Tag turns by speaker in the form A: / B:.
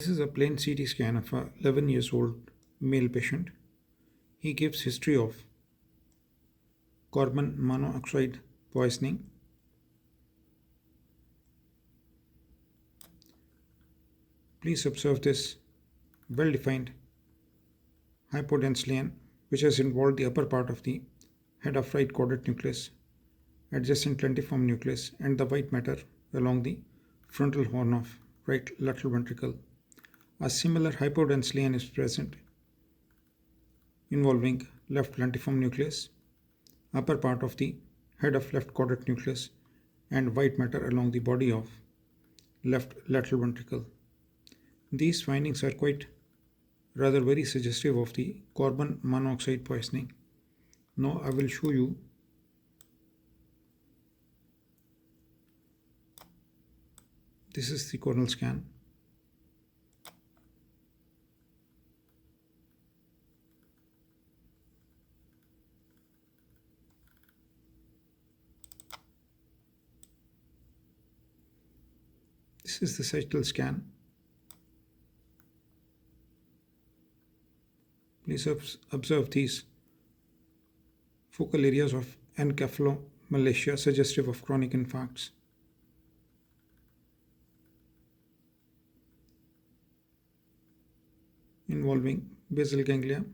A: This is a plain CT scan of a 11 years old male patient. He gives history of carbon monoxide poisoning. Please observe this well-defined hypodense lesion which has involved the upper part of the head of right quadrant nucleus, adjacent lentiform nucleus, and the white matter along the frontal horn of right lateral ventricle. A similar hypodense lesion is present involving left lentiform nucleus, upper part of the head of left quadrant nucleus, and white matter along the body of left lateral ventricle. These findings are quite rather very suggestive of the carbon monoxide poisoning. Now I will show you this is the coronal scan. This is the sagittal scan. Please observe these focal areas of encephalomalacia suggestive of chronic infarcts. Involving basal ganglia.